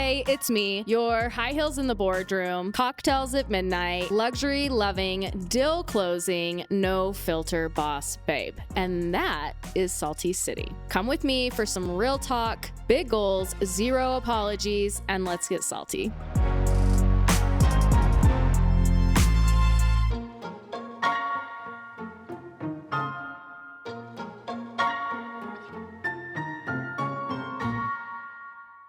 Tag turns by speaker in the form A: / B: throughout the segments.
A: Hey, it's me, your high heels in the boardroom, cocktails at midnight, luxury loving, dill closing, no filter boss babe. And that is Salty City. Come with me for some real talk, big goals, zero apologies, and let's get salty.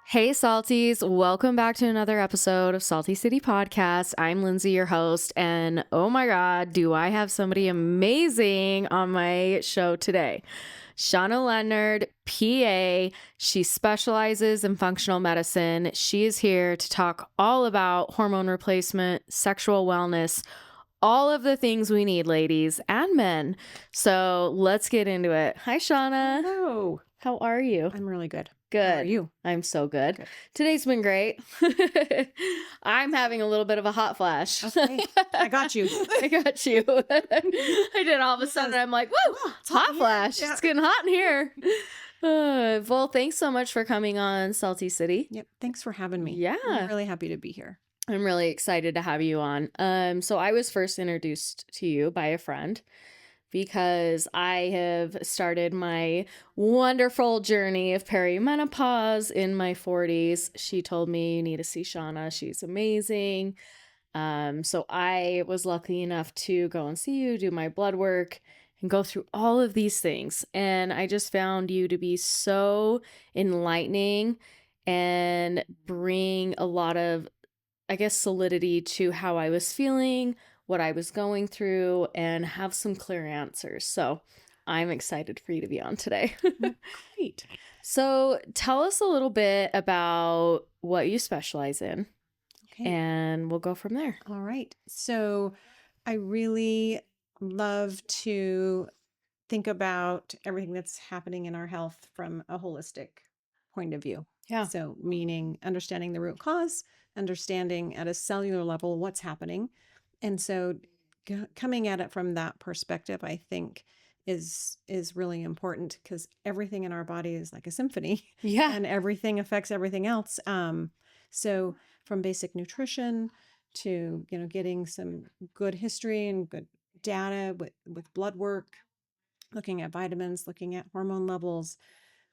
A: Hey Salties, welcome back to another episode of Salty City Podcast. I'm Lindsay, your host, and oh my God, do I have somebody amazing on my show today. Shauna Leonard PA, she specializes in functional medicine. She is here to talk all about hormone replacement, sexual wellness, all of the things we need, ladies and men. So let's get into it. Hi, Shauna.
B: Hello.
A: How are you?
B: I'm really good.
A: Good.
B: How are you?
A: I'm so good.
B: Good.
A: Today's been great. I'm having a little bit of a hot flash.
B: Okay. I got you.
A: I got you. I did all of a sudden. I'm like, whoa,
B: It's
A: hot
B: hot
A: flash.
B: Yeah.
A: It's getting hot in here. Well, thanks so much for coming on Salty City.
B: Yep. Thanks for having me.
A: Yeah.
B: I'm really happy to be here.
A: I'm really excited to have you on. So I was first introduced to you by a friend because I have started my wonderful journey of perimenopause in my 40s. She told me, you need to see Shauna. She's amazing. So I was lucky enough to go and see you, do my blood work, and go through all of these things. And I just found you to be so enlightening and bring a lot of, I guess, solidity to how I was feeling, what I was going through, and have some clear answers. So I'm excited for you to be on today.
B: Great.
A: So tell us a little bit about what you specialize in,
B: Okay.
A: and we'll go from there.
B: All right. So I really love to think about everything that's happening in our health from a holistic point of view.
A: Yeah.
B: So meaning understanding the root cause, understanding at a cellular level what's happening. And so coming at it from that perspective, I think is really important because everything in our body is like a symphony
A: Yeah.
B: and everything affects everything else. So from basic nutrition to, getting some good history and good data with blood work, looking at vitamins, looking at hormone levels,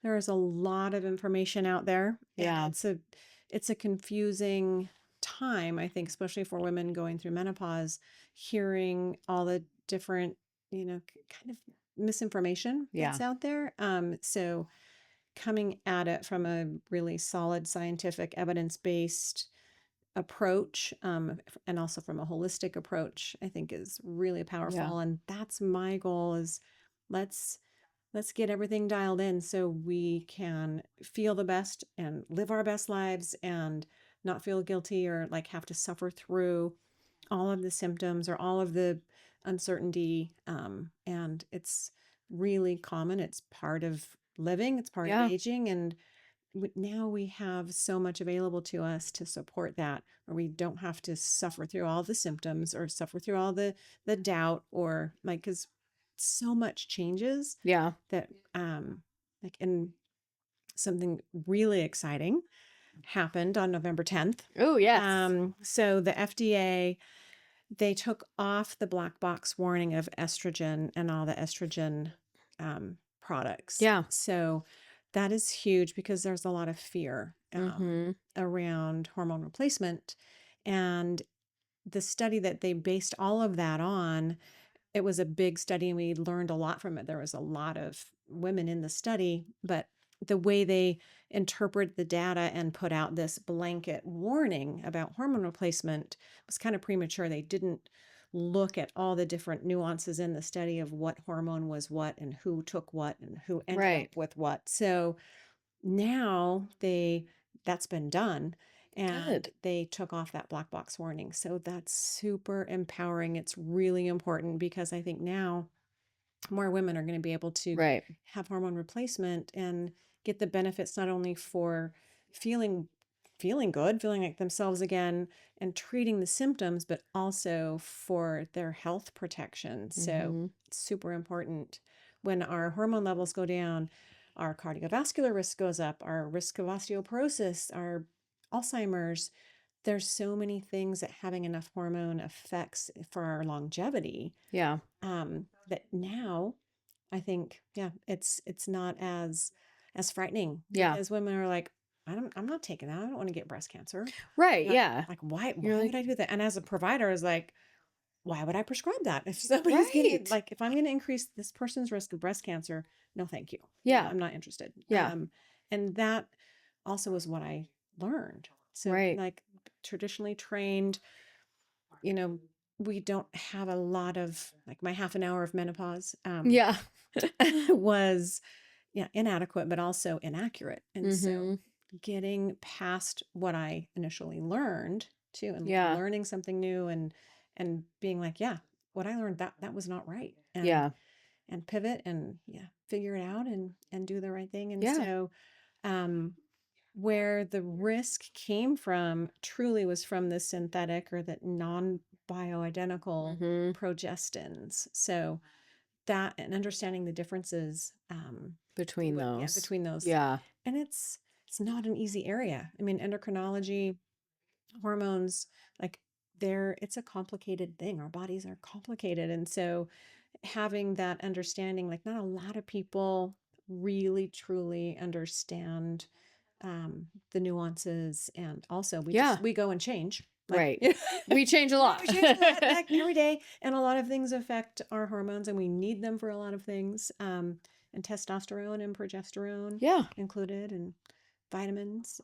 B: there is a lot of information out there.
A: Yeah.
B: And it's a confusing time, I think, especially for women going through menopause, hearing all the different, kind of misinformation that's out there. So coming at it from a really solid scientific evidence-based approach, and also from a holistic approach, I think is really powerful.
A: Yeah.
B: And that's my goal is let's get everything dialed in so we can feel the best and live our best lives and not feel guilty or like have to suffer through all of the symptoms or all of the uncertainty. And it's really common. It's part of living. It's part
A: Yeah.
B: of aging. And now we have so much available to us to support that, where we don't have to suffer through all the symptoms or suffer through all the doubt or like, because so much changes
A: Yeah.
B: that like in something really exciting happened on November 10th.
A: Oh, yes.
B: So the FDA, they took off the black box warning of estrogen and all the estrogen products.
A: Yeah.
B: So that is huge because there's a lot of fear around hormone replacement. And the study that they based all of that on, it was a big study and we learned a lot from it. There was a lot of women in the study, but the way they interpret the data and put out this blanket warning about hormone replacement was kind of premature. They didn't look at all the different nuances in the study of what hormone was what and who took what and who ended up with what. So now that's been done. And
A: Good.
B: they took off that black box warning. So that's super empowering. It's really important because I think now more women are going to be able to
A: Right.
B: have hormone replacement and get the benefits not only for feeling good, feeling like themselves again and treating the symptoms, but also for their health protection. So it's super important. When our hormone levels go down, our cardiovascular risk goes up, our risk of osteoporosis, our Alzheimer's, there's so many things that having enough hormone affects for our longevity.
A: Yeah.
B: That now I think, yeah, it's not as frightening
A: Yeah.
B: because women are like, I'm not taking that. I don't want to get breast cancer.
A: Right. Yeah.
B: Like, why
A: You're
B: would
A: like,
B: I do that? And as a provider, is like, why would I prescribe that? If somebody's getting,
A: right.
B: like, if I'm going to increase this person's risk of breast cancer, no, thank you.
A: Yeah.
B: I'm not interested.
A: Yeah.
B: And that also is what I learned. So,
A: Right.
B: like, traditionally trained, you know, we don't have a lot of, like, my half an hour of menopause
A: Yeah.
B: was, yeah, inadequate, but also inaccurate. And
A: Mm-hmm.
B: so getting past what I initially learned too, and
A: Yeah.
B: learning something new, and being like, yeah, what I learned, that was not right.
A: Yeah.
B: And pivot and, yeah, figure it out and do the right thing. And
A: Yeah.
B: so, where the risk came from truly was from the synthetic or the non-bioidentical
A: Mm-hmm.
B: progestins. So that, and understanding the differences
A: Between
B: yeah,
A: those.
B: between those.
A: Yeah.
B: And it's not an easy area. I mean, endocrinology, hormones, like, it's a complicated thing. Our bodies are complicated. And so having that understanding, like, not a lot of people really truly understand the nuances. And also
A: Yeah.
B: we go and change, like,
A: Right. We change a lot.
B: we change a lot, like, every day, and a lot of things affect our hormones, and we need them for a lot of things. And testosterone and progesterone
A: Yeah.
B: included, and vitamins,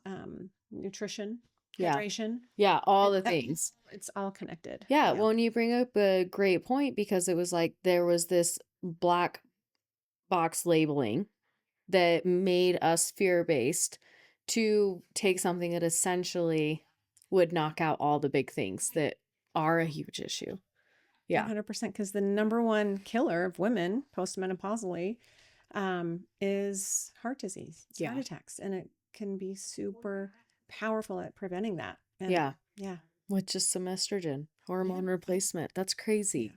B: nutrition,
A: Yeah.
B: hydration.
A: Yeah. All the things.
B: It's all connected.
A: Yeah.
B: Yeah.
A: Well, and you bring up a great point because it was like there was this black box labeling that made us fear-based to take something that essentially would knock out all the big things that are a huge issue. Yeah.
B: 100%, because the number one killer of women postmenopausally is heart disease. It's heart
A: Yeah.
B: attacks, and it can be super powerful at preventing that. And
A: Yeah.
B: yeah,
A: With just some estrogen hormone
B: yeah,
A: replacement. That's
B: yeah.
A: crazy.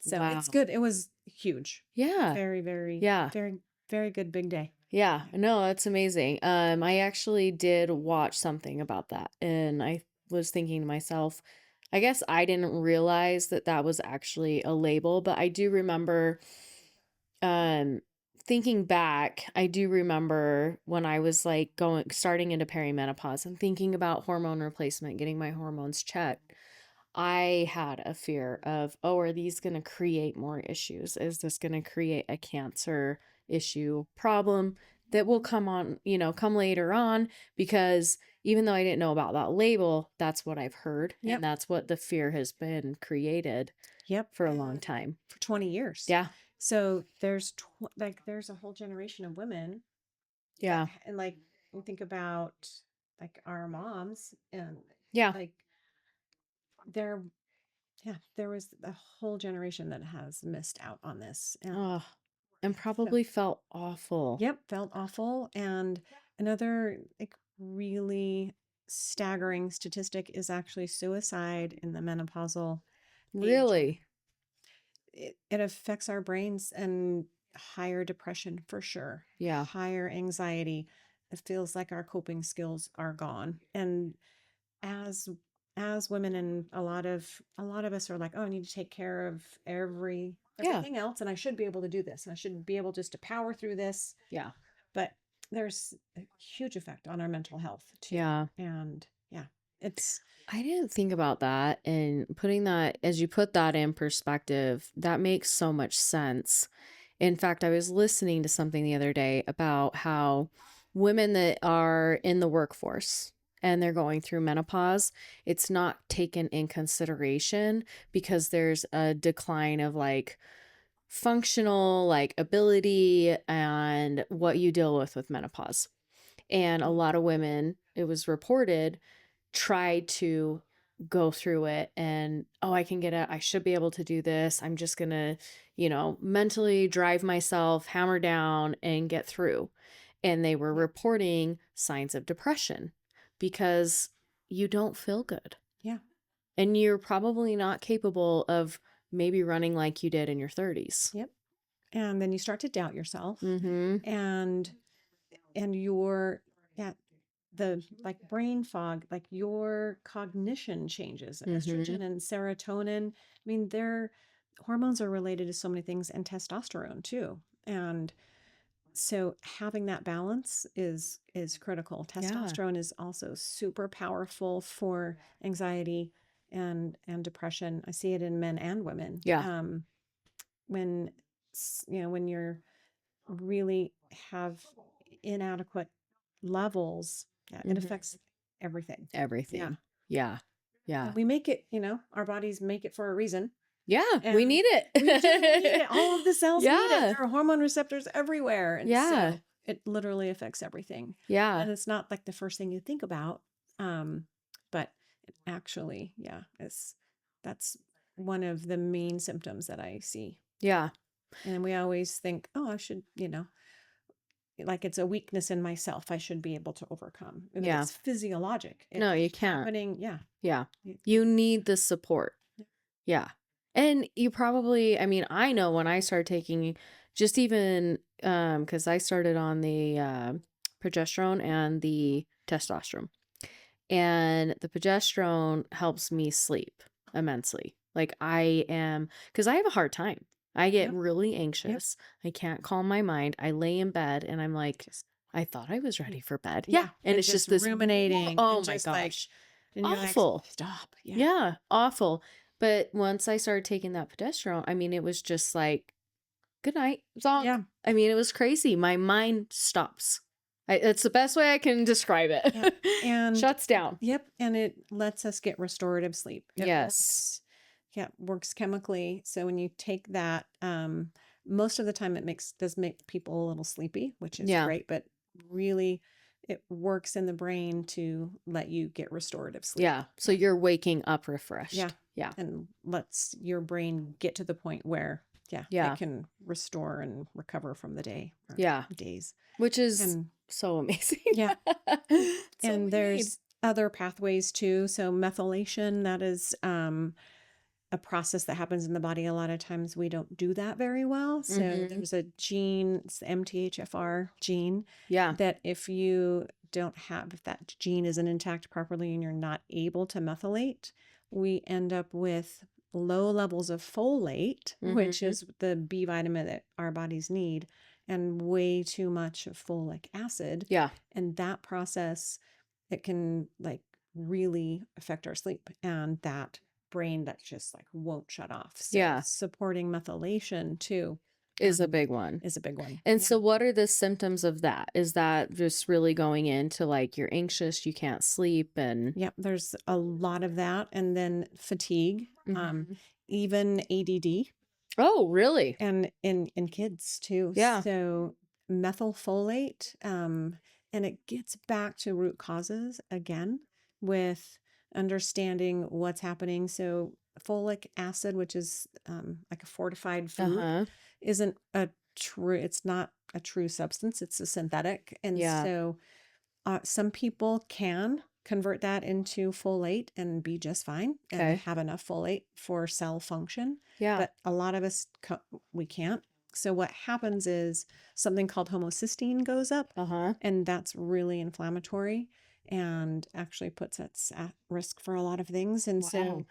B: So
A: Wow.
B: it's good. It was huge.
A: Yeah.
B: Very, very,
A: Yeah.
B: very, very good big day.
A: Yeah. No, that's amazing. I actually did watch something about that, and I was thinking to myself, I guess I didn't realize that that was actually a label, but I do remember um thinking back, I do remember when I was like starting into perimenopause and thinking about hormone replacement, getting my hormones checked. I had a fear of, oh, are these going to create more issues? Is this going to create a cancer issue problem that will come on, come later on? Because even though I didn't know about that label, that's what I've heard.
B: Yep.
A: And that's what the fear has been created
B: Yep.
A: for a long time.
B: For 20 years.
A: Yeah.
B: So there's there's a whole generation of women.
A: Yeah.
B: And, like, you think about, like, our moms, and,
A: Yeah.
B: like, there was a whole generation that has missed out on this. And
A: Oh, and probably felt awful.
B: yep, felt awful. And another, like, really staggering statistic is actually suicide in the menopausal age.
A: Really?
B: It affects our brains, and higher depression for sure.
A: Yeah.
B: Higher anxiety. It feels like our coping skills are gone. And as women, and a lot of us are like, oh, I need to take care of everything else, and I should be able to do this, and I should be able just to power through this.
A: Yeah.
B: But there's a huge effect on our mental health too.
A: Yeah.
B: And yeah,
A: I didn't think about that, and putting that, as you put that in perspective, that makes so much sense. In fact, I was listening to something the other day about how women that are in the workforce and they're going through menopause, it's not taken in consideration because there's a decline of like functional like ability and what you deal with menopause. And a lot of women, it was reported, try to go through it and, oh, I can get it. I should be able to do this. I'm just going to, mentally drive myself, hammer down and get through. And they were reporting signs of depression because you don't feel good.
B: yeah.
A: And you're probably not capable of maybe running like you did in your 30s.
B: Yep. And then you start to doubt yourself.
A: Mm-hmm.
B: And you're, yeah, like brain fog, like your cognition changes.
A: Mm-hmm.
B: Estrogen and serotonin, I mean, their hormones are related to so many things, and testosterone too. And so having that balance is critical.
A: Yeah.
B: Testosterone is also super powerful for anxiety and depression. I see it in men and women.
A: Yeah.
B: When when you're really have inadequate levels, yeah, it
A: Mm-hmm.
B: affects everything. Yeah.
A: Everything. Yeah. Yeah.
B: And we make it, our bodies make it for a reason.
A: Yeah. We
B: And
A: need it.
B: we do need it. All of the cells need it.
A: Yeah.
B: There are hormone receptors everywhere. And
A: Yeah.
B: so it literally affects everything.
A: Yeah.
B: And it's not like the first thing you think about. But it actually, yeah, that's one of the main symptoms that I see.
A: Yeah.
B: And we always think, oh, I should, like it's a weakness in myself I should be able to overcome. But
A: Yeah.
B: it's physiologic.
A: No, you
B: It's
A: can't.
B: happening. Yeah.
A: Yeah.
B: You-
A: You need the support.
B: Yeah.
A: Yeah. And you probably, I mean, I know when I started taking just even because I started on the progesterone and the testosterone. And the progesterone helps me sleep immensely. Like I am, because I have a hard time. I get
B: Yep.
A: really anxious. I can't calm my mind. I lay in bed and I'm like,
B: Just
A: I thought I was ready for bed.
B: yeah.
A: Yeah. And it's just this
B: ruminating.
A: oh
B: and
A: my
B: just like,
A: gosh.
B: and you're like,
A: Awful.
B: stop. Yeah.
A: Yeah, awful. But once I started taking that progesterone, I mean, it was just like, good night, zonk.
B: Yeah.
A: I mean, it was crazy. My mind stops. It's the best way I can describe it.
B: Yeah. And
A: shuts down.
B: Yep. And it lets us get restorative sleep. It
A: Yes.
B: works chemically. So when you take that, most of the time does make people a little sleepy, which is
A: Yeah.
B: great, but really it works in the brain to let you get restorative sleep.
A: Yeah. So you're waking up refreshed.
B: Yeah.
A: Yeah.
B: And lets your brain get to the point where,
A: Yeah.
B: it can restore and recover from the day. Or
A: Yeah.
B: days.
A: Which is
B: And
A: so amazing.
B: yeah.
A: That's all we
B: And
A: need.
B: there's other pathways too. So methylation, that is a process that happens in the body. A lot of times we don't do that very well. So
A: Mhm.
B: there's a gene, it's the MTHFR gene,
A: Yeah.
B: that if that gene isn't intact properly and you're not able to methylate, we end up with low levels of folate, which
A: Mhm.
B: is the B vitamin that our bodies need, and way too much of folic acid.
A: Yeah.
B: And that process, it can like really affect our sleep, and that brain that just like won't shut off. So
A: Yeah.
B: supporting methylation too
A: Is a big one.
B: is a big one.
A: And
B: Yeah.
A: so what are the symptoms of that? Is that just really going into like you're anxious, you can't sleep and
B: Yep, there's a lot of that, and then fatigue,
A: Mhm.
B: even ADD,
A: Oh, really?
B: and in kids too.
A: Yeah.
B: So methylfolate, and it gets back to root causes again with understanding what's happening. So folic acid, which is like a fortified food,
A: Uh-huh.
B: isn't it's not a true substance. It's a synthetic. And
A: Yeah.
B: so some people can convert that into folate and be just fine and
A: Okay.
B: have enough folate for cell function.
A: Yeah.
B: But a lot of us, we can't. So what happens is something called homocysteine goes up,
A: Uh-huh.
B: and that's really inflammatory and actually puts us at risk for a lot of things. And so
A: Wow.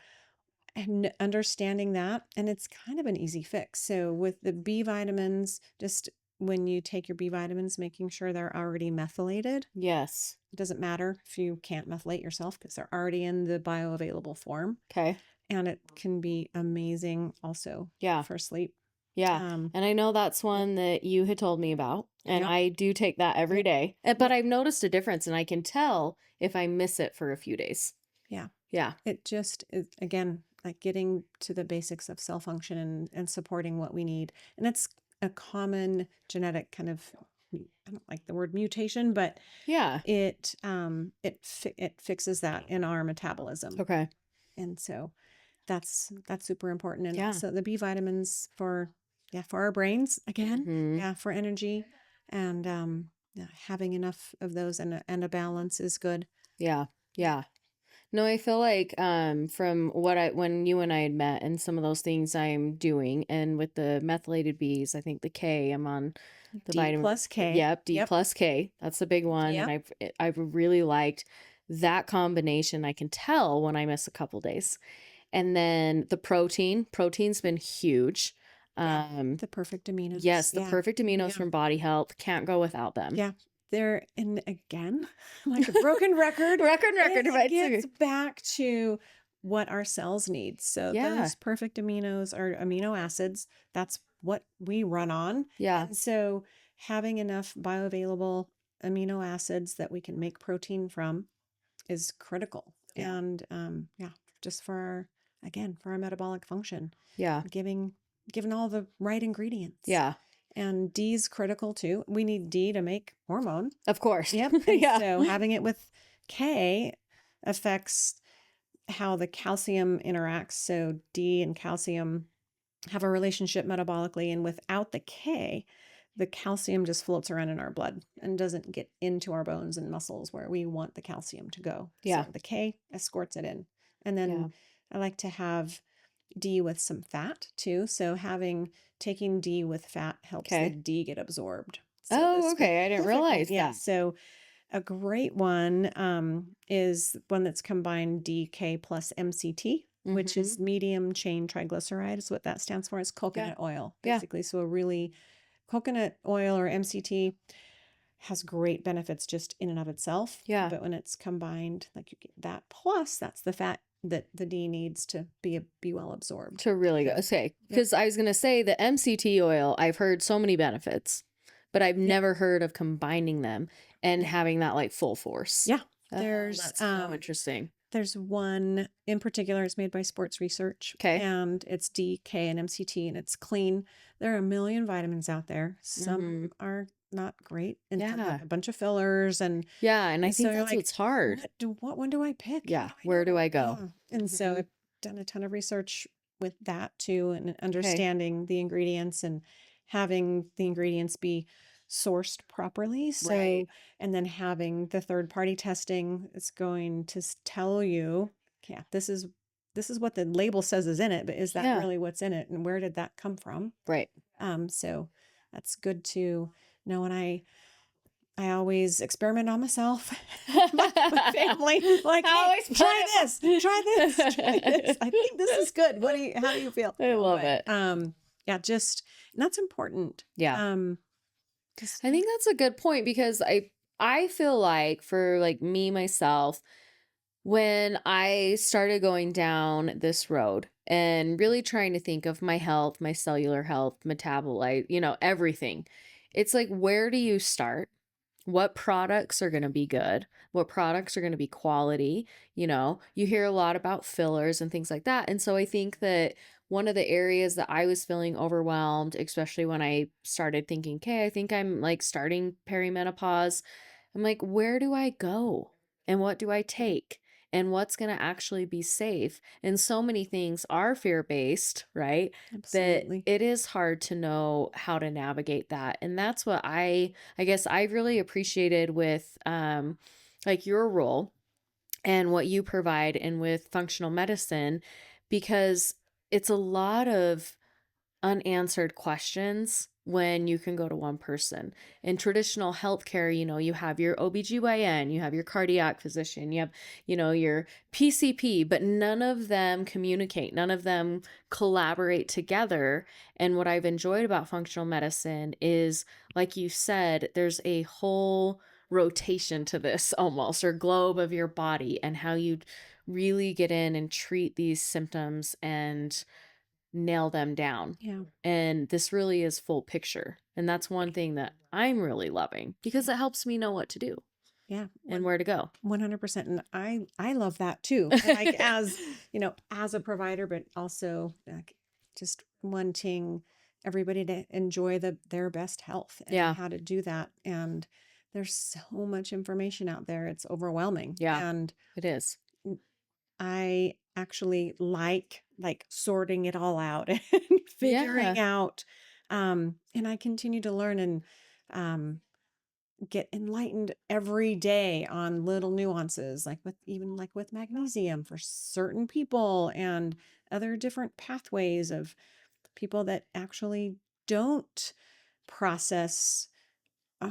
B: and understanding that, and it's kind of an easy fix. So with the B vitamins, just when you take your B vitamins, making sure they're already methylated.
A: Yes.
B: It doesn't matter if you can't methylate yourself because they're already in the bioavailable form.
A: Okay.
B: And it can be amazing also
A: Yeah.
B: for sleep.
A: Yeah. And I know that's one that you had told me about, and
B: Yep.
A: I do take that every
B: Yep.
A: day. But I've noticed a difference, and I can tell if I miss it for a few days.
B: Yeah.
A: Yeah.
B: It just is, again, like getting to the basics of cell function and supporting what we need. And it's a common genetic kind of, I don't like the word mutation, but
A: Yeah.
B: it fixes that in our metabolism.
A: Okay.
B: And so that's super important. And
A: Yeah.
B: also the B vitamins for our brains again.
A: Mhm.
B: Yeah, for energy, and having enough of those and a balance is good.
A: Yeah. Yeah. No, I feel like from when you and I had met and some of those things I'm doing, and with the methylated B's, I think the K, I'm on the
B: D
A: vitamin.
B: plus K.
A: Yep, D
B: Yep.
A: plus K. That's the big one, and
B: Yep.
A: I've really liked that combination. I can tell when I miss a couple days. And then the protein's been huge.
B: Yeah.
A: Um
B: The perfect aminos.
A: yes, the
B: Yeah.
A: perfect aminos
B: Yeah.
A: from Body Health, can't go without them.
B: Yeah. They're, and again, like a broken record,
A: Record,
B: it
A: right?
B: gets back to what our cells need. So
A: Yeah.
B: those perfect aminos are amino acids. That's what we run on.
A: Yeah.
B: And so having enough bioavailable amino acids that we can make protein from is critical.
A: Yeah.
B: And yeah, just for our, again, for our metabolic function,
A: Yeah.
B: given all the right ingredients.
A: Yeah.
B: And D is critical too. We need D to make hormone.
A: Of course.
B: Yep. And
A: Yeah.
B: so having it with K affects how the calcium interacts. So D and calcium have a relationship metabolically, and without the K, the calcium just floats around in our blood and doesn't get into our bones and muscles where we want the calcium to go.
A: Yeah.
B: So the K escorts it in. And then
A: Yeah.
B: I like to have D with some fat too. So taking D with fat helps the
A: Okay.
B: D get absorbed. So
A: Oh, okay. I didn't realize
B: yeah.
A: that.
B: So a great one is one that's combined DK plus MCT, which is medium chain triglyceride, is what that stands for. It's coconut oil, basically. So a really coconut oil or MCT has great benefits just in and of itself.
A: Yeah.
B: But when it's combined, like you get that plus that's the fat that the D needs to be well absorbed.
A: To really go. Okay. Because I was going to say the MCT oil, I've heard so many benefits, but I've never heard of combining them and having that like full force.
B: Yeah.
A: That's so interesting.
B: There's one in particular, it's made by Sports Research.
A: Okay.
B: And it's D, K, and MCT, and it's clean. There are a million vitamins out there. Some are not great and have like a bunch of fillers. And
A: I think
B: so
A: that's what's hard.
B: What one do I pick?
A: Yeah. Where do I go?
B: Yeah. And so I've done a ton of research with that too, and understanding the ingredients and having the ingredients be sourced properly. So, and then having the third party testing is going to tell you, yeah, this is what the label says is in it, but is that really what's in it? And where did that come from?
A: Right.
B: So that's good to know. And I always experiment on myself, my family, like, hey, try this. I think this is good. How do you feel?
A: I love it.
B: Yeah, just, and that's important.
A: Yeah. I think that's a good point, because I feel like for like me, myself, when I started going down this road and really trying to think of my health, my cellular health, metabolite, everything, it's like, where do you start? What products are going to be good? What products are going to be quality? You hear a lot about fillers and things like that. And so I think that one of the areas that I was feeling overwhelmed, especially when I started thinking, okay, I think I'm like starting perimenopause. I'm like, where do I go? And what do I take? And what's going to actually be safe? And so many things are fear-based, right?
B: Absolutely.
A: That it is hard to know how to navigate that. And that's what I guess I really appreciated with like your role and what you provide and with functional medicine, because it's a lot of unanswered questions when you can go to one person. In traditional healthcare, you have your OBGYN, you have your cardiac physician, you have, your PCP, but none of them communicate, none of them collaborate together. And what I've enjoyed about functional medicine is, like you said, there's a whole rotation to this almost, or globe of your body, and how you really get in and treat these symptoms and nail them down.
B: Yeah.
A: And this really is full picture. And that's one thing that I'm really loving, because it helps me know what to do.
B: Yeah.
A: And where to go.
B: 100%. And I love that too. Like, as, as a provider, but also like just wanting everybody to enjoy their best health and how to do that. And there's so much information out there. It's overwhelming.
A: Yeah.
B: And
A: it is.
B: I actually like sorting it all out and figuring out, and I continue to learn. And get enlightened every day on little nuances, like with magnesium for certain people and other different pathways of people that actually don't process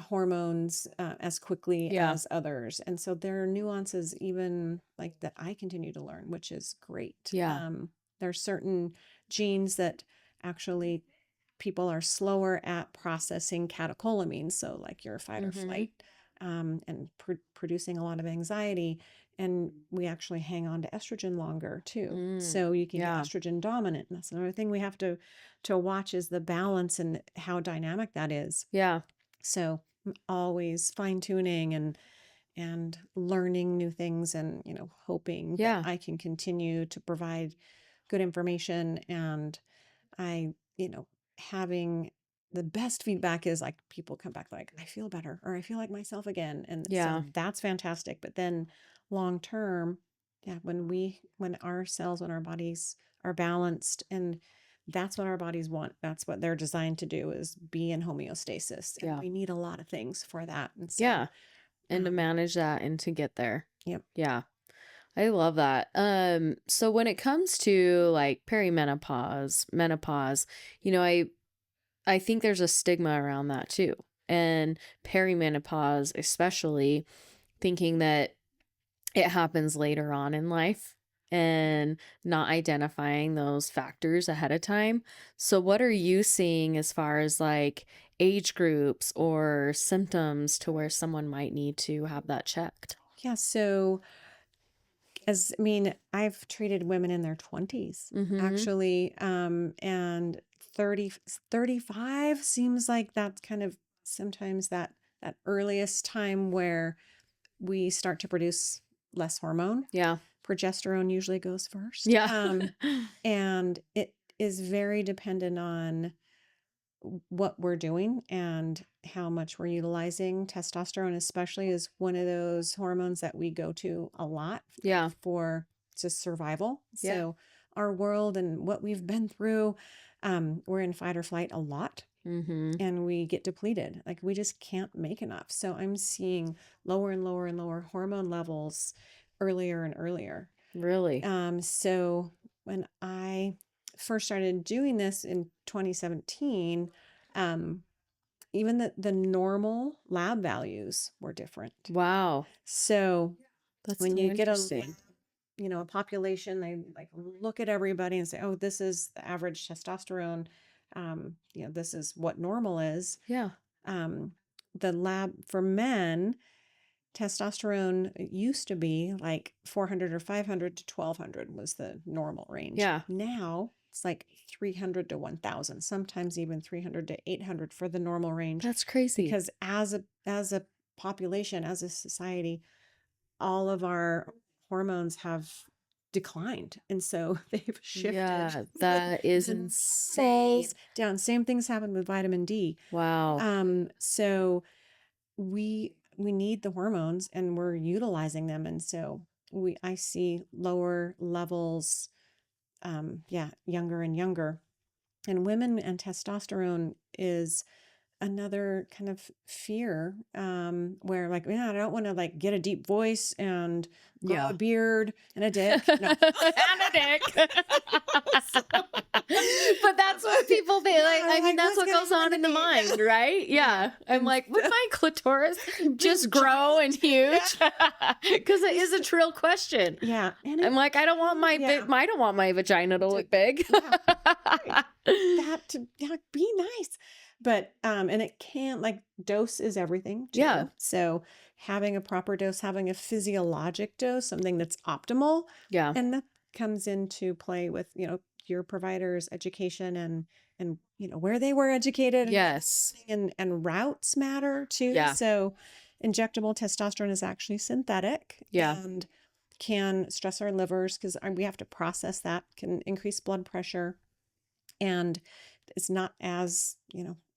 B: hormones as quickly
A: Yeah.
B: as others. And so there are nuances even like that I continue to learn, which is great.
A: Yeah.
B: There are certain genes that actually people are slower at processing catecholamines. So like your fight or flight, and producing a lot of anxiety. And we actually hang on to estrogen longer too. So you can get
A: Yeah.
B: estrogen dominant. And that's another thing we have to watch is the balance and how dynamic that is.
A: Yeah.
B: So I'm always fine tuning and learning new things and, hoping that
A: Yeah.
B: I can continue to provide good information. And I, having the best feedback is like people come back like, I feel better or I feel like myself again. And
A: Yeah.
B: so that's fantastic. But then long term, yeah, when our cells, when our bodies are balanced, and that's what our bodies want. That's what they're designed to do, is be in homeostasis. And
A: Yeah.
B: we need a lot of things for that. And so,
A: Yeah. And to manage that and to get there.
B: yep.
A: Yeah. I love that. So when it comes to like perimenopause, menopause, I think there's a stigma around that too. And perimenopause, especially thinking that it happens later on in life and not identifying those factors ahead of time. So what are you seeing as far as like age groups or symptoms to where someone might need to have that checked?
B: Yeah. So I've treated women in their 20s
A: Mhm.
B: actually, and 35 seems like that's kind of sometimes that earliest time where we start to produce less hormone.
A: Yeah.
B: Progesterone usually goes first.
A: Yeah.
B: And it is very dependent on what we're doing and how much we're utilizing. Testosterone, especially, is one of those hormones that we go to a lot, like
A: Yeah.
B: for just survival.
A: Yeah.
B: So, our world and what we've been through, we're in fight or flight a lot
A: Mhm.
B: and we get depleted. Like, we just can't make enough. So, I'm seeing lower and lower and lower hormone levels earlier and earlier.
A: Really?
B: So when I first started doing this in 2017, um, even the normal lab values were different.
A: Wow.
B: So
A: That's
B: when
A: so
B: you get
A: interesting.
B: a population, they like look at everybody and say, oh, this is the average testosterone. This is what normal is.
A: Yeah.
B: The lab for men, testosterone used to be like 400 or 500 to 1200 was the normal range.
A: Yeah.
B: Now it's like 300 to 1000, sometimes even 300 to 800 for the normal range.
A: That's crazy.
B: Because as a population, as a society, all of our hormones have declined. And so they've shifted
A: Yeah, that is
B: the
A: insane.
B: normals down. Same things happen with vitamin D.
A: Wow.
B: So we need the hormones and we're utilizing them. And so I see lower levels, younger and younger. And women and testosterone is another kind of fear, where like, yeah, I don't want to like get a deep voice and grow
A: Yeah.
B: a beard and a dick. No.
A: And a dick. But that's what people think. Like, I mean, that's what goes on in the mind, right? Yeah. I'm like, would my clitoris just grow and huge? Because it is a trill question.
B: Yeah. And
A: I'm like, I don't want my I don't want my vagina to look big.
B: That to be nice. But and it can't, like, dose is everything too.
A: Yeah.
B: So having a proper dose, having a physiologic dose, something that's optimal.
A: Yeah.
B: And that comes into play with, your provider's education and where they were educated.
A: Yes.
B: And routes matter too.
A: Yeah.
B: So injectable testosterone is actually synthetic.
A: Yeah.
B: And can stress our livers because we have to process that, can increase blood pressure, and it's not as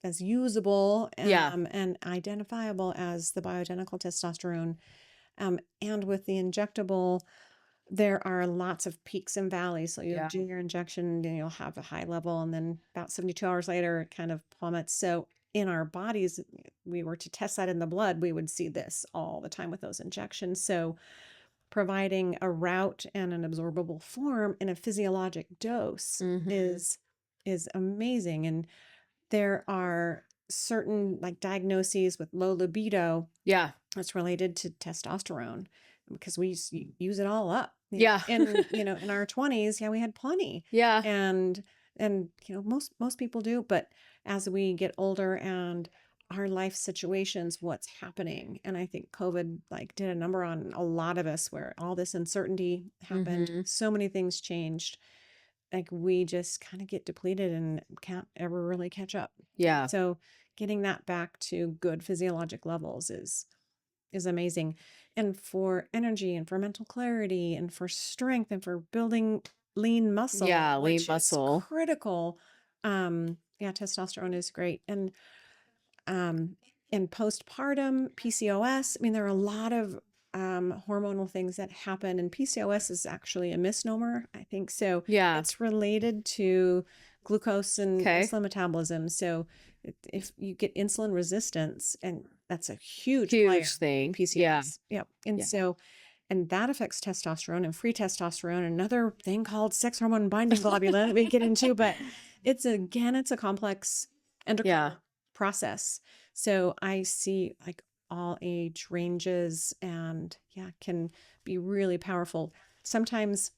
B: as usable and identifiable as the bioidentical testosterone. And with the injectable, there are lots of peaks and valleys. So do your injection and you'll have a high level, and then about 72 hours later it kind of plummets. So in our bodies, we were to test that in the blood, we would see this all the time with those injections. So providing a route and an absorbable form in a physiologic dose is amazing. And there are certain like diagnoses with low libido
A: Yeah.
B: that's related to testosterone because we use it all up.
A: Yeah.
B: And in our 20s, we had plenty.
A: Yeah.
B: And most people do, but as we get older and our life situations, what's happening. And I think COVID like did a number on a lot of us where all this uncertainty happened. So many things changed. Like we just kind of get depleted and can't ever really catch up.
A: Yeah.
B: So getting that back to good physiologic levels is amazing. And for energy and for mental clarity and for strength and for building lean muscle.
A: Yeah, lean
B: which
A: muscle.
B: is critical. Testosterone is great. And in postpartum PCOS, I mean, there are a lot of hormonal things that happen, and PCOS is actually a misnomer, I think. So
A: Yeah.
B: it's related to glucose and
A: Okay.
B: insulin metabolism. So if you get insulin resistance, and that's a huge
A: thing.
B: PCOS.
A: Yeah.
B: Yep. And so, and that affects testosterone and free testosterone, another thing called sex hormone binding globulin that we get into, but it's a complex endocrine process. So I see like all age ranges and can be really powerful. Sometimes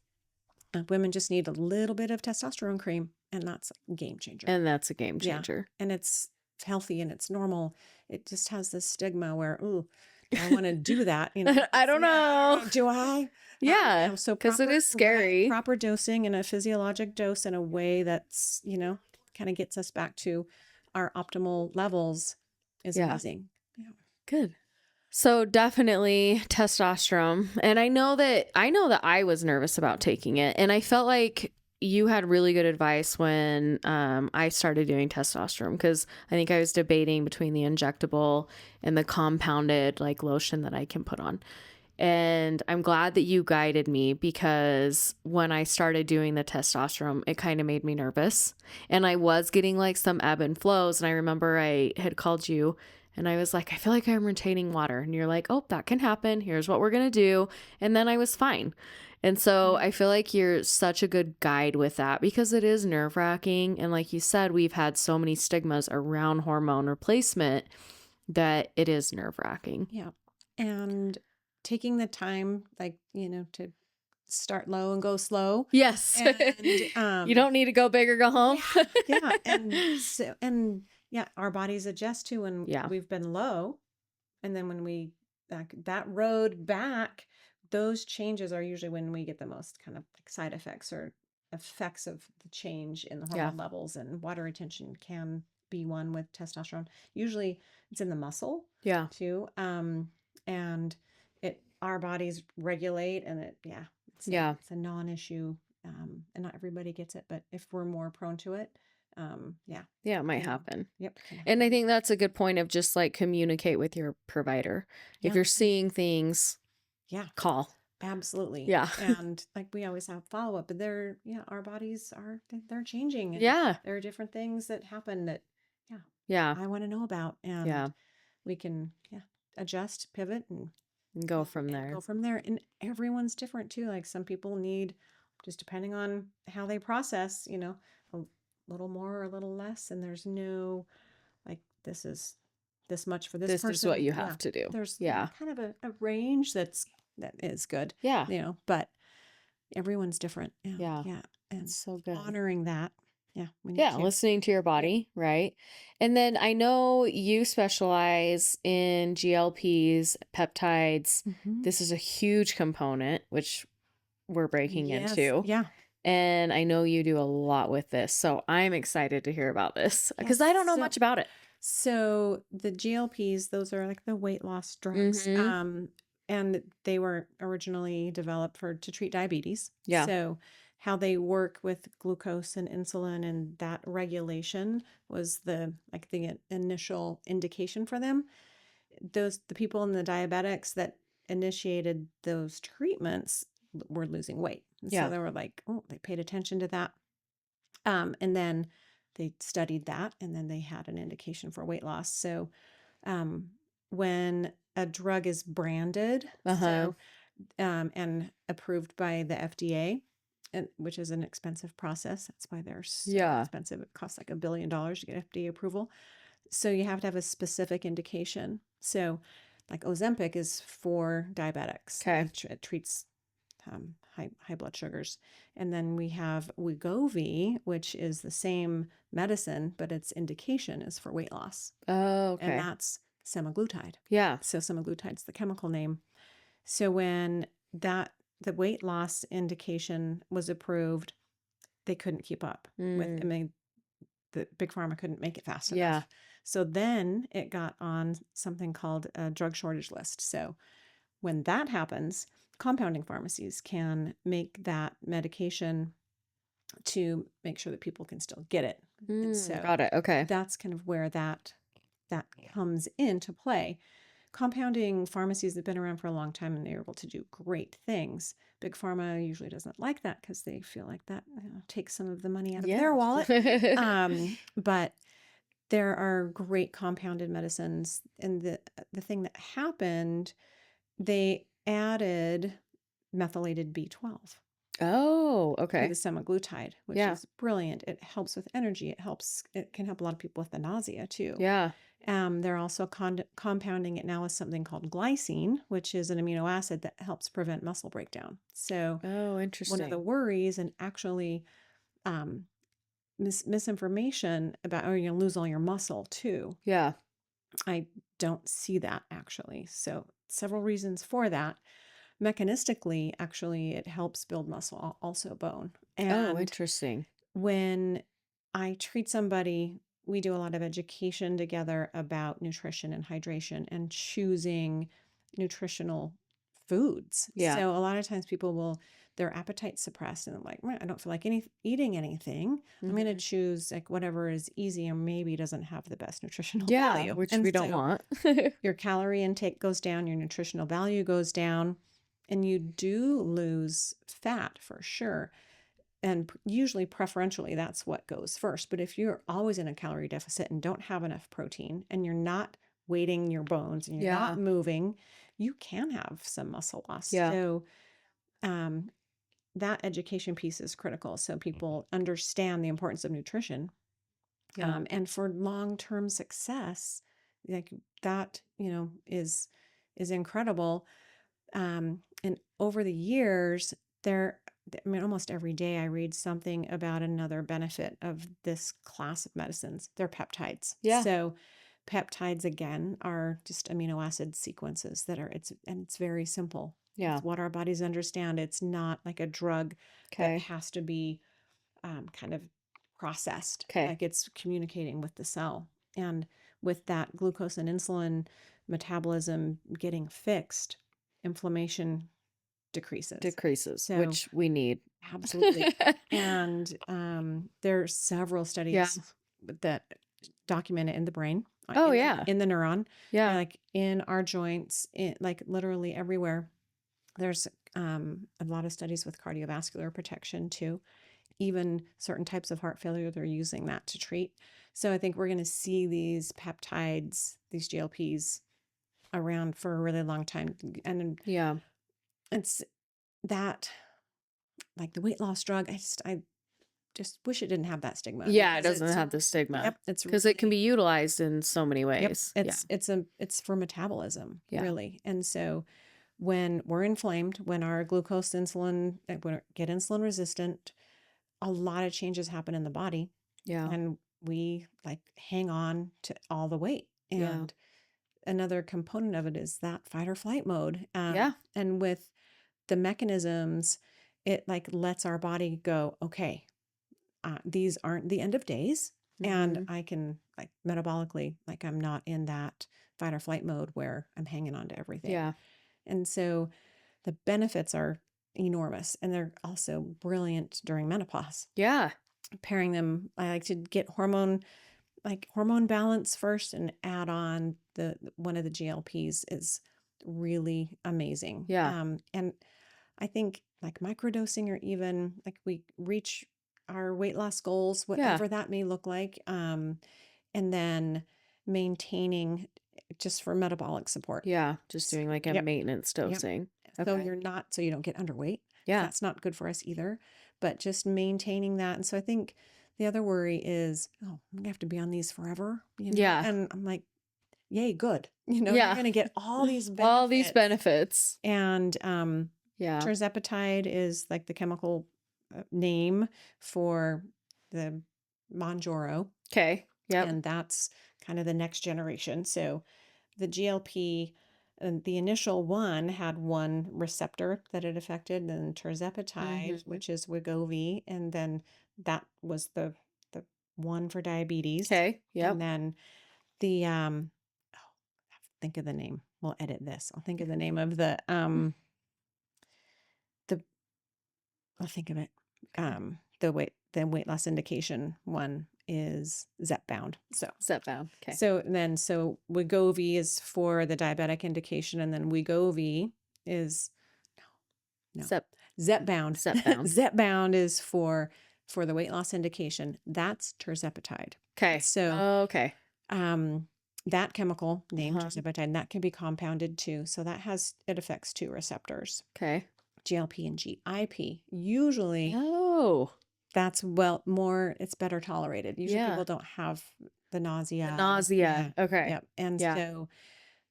B: women just need a little bit of testosterone cream, and that's a game changer.
A: And that's a game changer.
B: And it's healthy and it's normal. It just has this stigma where, ooh, do I want to do that?
A: I don't know.
B: Do I?
A: Yeah.
B: So
A: because it is scary.
B: Proper dosing and a physiologic dose in a way that's, kind of gets us back to our optimal levels is amazing. Yeah.
A: Good. So definitely testosterone. And I know that I was nervous about taking it, and I felt like you had really good advice when I started doing testosterone, because I think I was debating between the injectable and the compounded like lotion that I can put on. And I'm glad that you guided me, because when I started doing the testosterone, it kind of made me nervous, and I was getting like some ebb and flows. And I remember I had called you and I was like, I feel like I'm retaining water. And you're like, oh, that can happen. Here's what we're going to do. And then I was fine. And so I feel like you're such a good guide with that, because it is nerve wracking. And like you said, we've had so many stigmas around hormone replacement that it is nerve wracking.
B: Yeah. And taking the time, like, to start low and go slow.
A: Yes.
B: And,
A: you don't need to go big or go home.
B: Yeah. And our bodies adjust to when we've been low. And then when we that road back, those changes are usually when we get the most kind of like side effects or effects of the change in the hormone levels. And water retention can be one with testosterone. Usually it's in the muscle too. And our bodies regulate, and it's a non-issue. And not everybody gets it, but if we're more prone to it, it might
A: happen.
B: Yep.
A: And I think that's a good point of just like communicate with your provider. If you're seeing things, call.
B: Absolutely.
A: Yeah.
B: And like we always have follow-up, but our bodies they're changing. And there are different things that happen that I want to know about. And we can adjust, pivot, and
A: go from there.
B: And everyone's different too. Like some people need, just depending on how they process, a little more or a little less. And there's no, like, this is this much for this person.
A: This is what you have to do.
B: There's kind of a range that is good.
A: Yeah.
B: But everyone's different.
A: Yeah.
B: And
A: it's so good.
B: Honoring that.
A: Listening to your body, right? And then I know you specialize in GLPs, peptides. This is a huge component, which we're breaking into.
B: Yeah.
A: And I know you do a lot with this. So I'm excited to hear about this, because I don't know much about it.
B: So the GLPs, those are like the weight loss drugs. And they were originally developed to treat diabetes.
A: Yeah.
B: So how they work with glucose and insulin and that regulation was the initial indication for them. The people in the diabetics that initiated those treatments were losing weight. So they were like, oh, they paid attention to that. And then they studied that, and then they had an indication for weight loss. So when a drug is branded,
A: Uh-huh.
B: and approved by the FDA, which is an expensive process. That's why they're so
A: Yeah.
B: expensive. It costs like $1 billion to get FDA approval. So you have to have a specific indication. So like Ozempic is for diabetics.
A: Okay.
B: It treats high blood sugars. And then we have Wegovy, which is the same medicine, but its indication is for weight loss.
A: Oh,
B: And
A: okay.
B: that's semaglutide.
A: Yeah.
B: So semaglutide's the chemical name. So when the weight loss indication was approved, they couldn't keep up with, I mean, the big pharma couldn't make it fast
A: Yeah.
B: enough. So then it got on something called a drug shortage list. So when that happens, compounding pharmacies can make that medication to make sure that people can still get it. And so
A: Got it. Okay.
B: that's kind of where that comes into play. Compounding pharmacies have been around for a long time, and they're able to do great things. Big pharma usually doesn't like that because they feel like that takes some of the money out of their wallet. But there are great compounded medicines. And the thing that happened, they added methylated B12
A: Oh,
B: to
A: okay.
B: the semaglutide, which
A: Yeah.
B: is brilliant. It helps with energy. It can help a lot of people with the nausea too.
A: Yeah.
B: They're also compounding it now with something called glycine, which is an amino acid that helps prevent muscle breakdown. So
A: Oh,
B: one of the
A: interesting.
B: worries, and actually misinformation about, oh, you're going to lose all your muscle too.
A: Yeah.
B: I don't see that actually. So several reasons for that. Mechanistically, actually, it helps build muscle, also bone.
A: Oh,
B: And
A: interesting.
B: when I treat somebody, we do a lot of education together about nutrition and hydration and choosing nutritional foods.
A: Yeah.
B: So a lot of times people will, their appetite suppressed, and they're like, I don't feel like eating anything. I'm going to choose like whatever is easy and maybe doesn't have the best nutritional
A: Yeah,
B: value.
A: which
B: And
A: we don't
B: so
A: want.
B: your calorie intake goes down, your nutritional value goes down, and you do lose fat for sure. And usually, preferentially, that's what goes first. But if you're always in a calorie deficit and don't have enough protein, and you're not weighting your bones and you're not
A: Yeah.
B: moving, you can have some muscle loss.
A: Yeah.
B: So that education piece is critical. So people understand the importance of nutrition.
A: Yeah.
B: And for long-term success, like that, is incredible. And over the years, almost every day I read something about another benefit of this class of medicines. They're peptides.
A: Yeah.
B: So peptides, again, are just amino acid sequences it's very simple.
A: Yeah.
B: It's what our bodies understand. It's not like a drug that
A: Okay.
B: has to be kind of processed.
A: Okay.
B: Like it's communicating with the cell. And with that glucose and insulin metabolism getting fixed, inflammation decreases. So
A: which we need.
B: absolutely. And there are several
A: Yeah.
B: studies that document it in the brain,
A: Oh, yeah.
B: in the neuron,
A: Yeah.
B: like in our joints, like literally everywhere. There's a lot of studies with cardiovascular protection too. Even certain types of heart failure, they're using that to treat. So I think we're going to see these peptides, these GLPs, around for a really long time. And
A: Yeah.
B: it's that, like the weight loss drug, I just wish it didn't have that stigma.
A: Yeah, it
B: because
A: doesn't have the stigma.
B: Yep, it's
A: Because it can
B: really,
A: be utilized in so many
B: yep,
A: ways.
B: it's for metabolism,
A: Yeah.
B: really. And so when we're inflamed, when our glucose, insulin, when we get insulin resistant, a lot of changes happen in the body.
A: Yeah.
B: And we like hang on to all the weight.
A: Yeah.
B: And another component of it is that fight or flight mode.
A: Yeah.
B: And with the mechanisms, it like lets our body go, okay, these aren't the end of days. And
A: Mhm.
B: I can, like, metabolically, like, I'm not in that fight or flight mode where I'm hanging on to everything.
A: Yeah.
B: And so the benefits are enormous, and they're also brilliant during menopause.
A: Yeah.
B: Pairing them, I like to get hormone balance first and add on one of the GLPs is really amazing.
A: Yeah.
B: And I think like microdosing, or even like we reach our weight loss goals,
A: Yeah.
B: whatever that may look like. And then maintaining just for metabolic support.
A: Yeah. Just doing like a
B: Yep.
A: maintenance
B: Yep.
A: dosing.
B: So
A: Okay.
B: so you don't get underweight. 'Cause
A: Yeah.
B: that's not good for us either. But just maintaining that. And so I think the other worry is, oh, I'm gonna have to be on these forever,
A: Yeah.
B: And I'm like, yay, good. You're
A: Yeah.
B: gonna get all these
A: All these
B: benefits.
A: benefits.
B: And
A: Yeah.
B: tirzepatide is like the chemical name for the Monjaro,
A: Okay. Yep.
B: and that's kind of the next generation. So the GLP, the initial one had one receptor that it affected, and tirzepatide, which is Wegovy, and then that was the one for diabetes.
A: Okay. Yep.
B: And then the think of the name. We'll edit this. I'll think of the name of the I'll think of it. The weight loss indication one is Zepbound.
A: Zepbound. Okay.
B: So Wegovy is for the diabetic indication, and then Wegovy is no Zepbound.
A: Zepbound.
B: Zepbound is for the weight loss indication. That's tirzepatide.
A: Okay.
B: So
A: okay.
B: That chemical named tirzepatide, that can be compounded too. So it affects two receptors.
A: Okay.
B: GLP and GIP. Usually, that's it's better tolerated. Usually people don't have the nausea.
A: Okay.
B: Yep. And so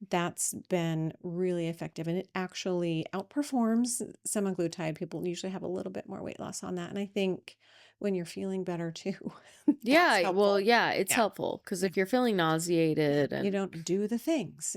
B: that's been really effective, and it actually outperforms semaglutide. People usually have a little bit more weight loss on that. And I think when you're feeling better too.
A: It's helpful because if you're feeling nauseated and
B: you don't do the things.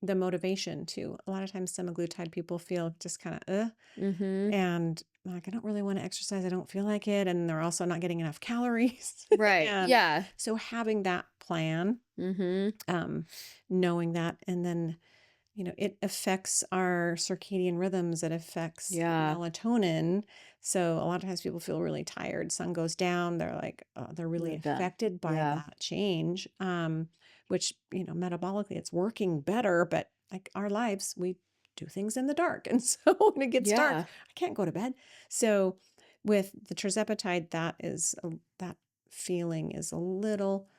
B: The motivation too. A lot of times semaglutide people feel just kind of and like, I don't really want to exercise. I don't feel like it. And they're also not getting enough calories.
A: Right.
B: So having that plan, knowing that, and then, it affects our circadian rhythms. It affects melatonin. So a lot of times people feel really tired. Sun goes down. They're like, they're really affected by that change. Which, metabolically it's working better, but like our lives, we do things in the dark. And so when it gets dark, I can't go to bed. So with the tirzepatide, that feeling is a little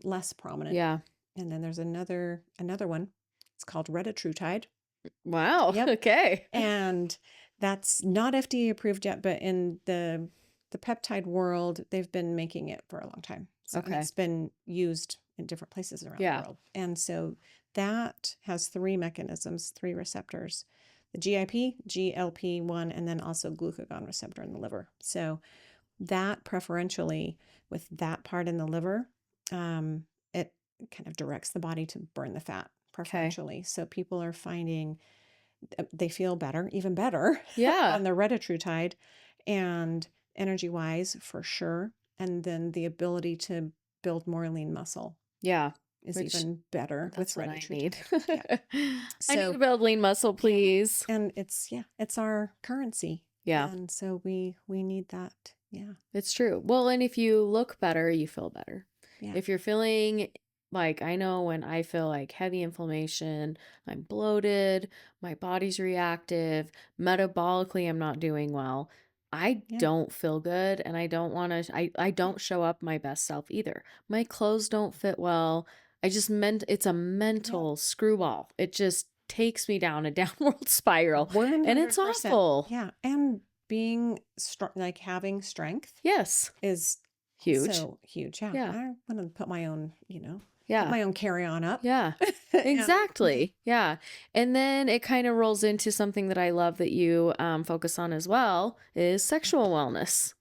B: less prominent.
A: Yeah.
B: And then there's another one. It's called retatrutide.
A: Wow.
B: Yep.
A: Okay.
B: And that's not FDA approved yet, but in the peptide world, they've been making it for a long time. So it's been used in different places around the world. And so that has three mechanisms, three receptors: the GIP, GLP-1, and then also glucagon receptor in the liver. So that preferentially, with that part in the liver, it kind of directs the body to burn the fat preferentially. So people are finding they feel better, even better, on the retatrutide, and energy-wise for sure. And then the ability to build more lean muscle. Is even better with retatrutide.
A: I need to build lean muscle, please.
B: And it's our currency. And so we need that.
A: It's true. Well, and if you look better, you feel better. If you're feeling like, I know when I feel like heavy inflammation, I'm bloated, my body's reactive, metabolically I'm not doing well. I don't feel good, and I don't want to, I don't show up my best self either. My clothes don't fit well. It's a mental screwball. It just takes me down a downward spiral.
B: 100%.
A: And it's awful.
B: Yeah. And being strong, like having strength. Is
A: huge.
B: So huge. Yeah. I want to put my own,
A: put
B: my own carry-on up.
A: Exactly. And then it kind of rolls into something that I love that you focus on as well, is sexual wellness.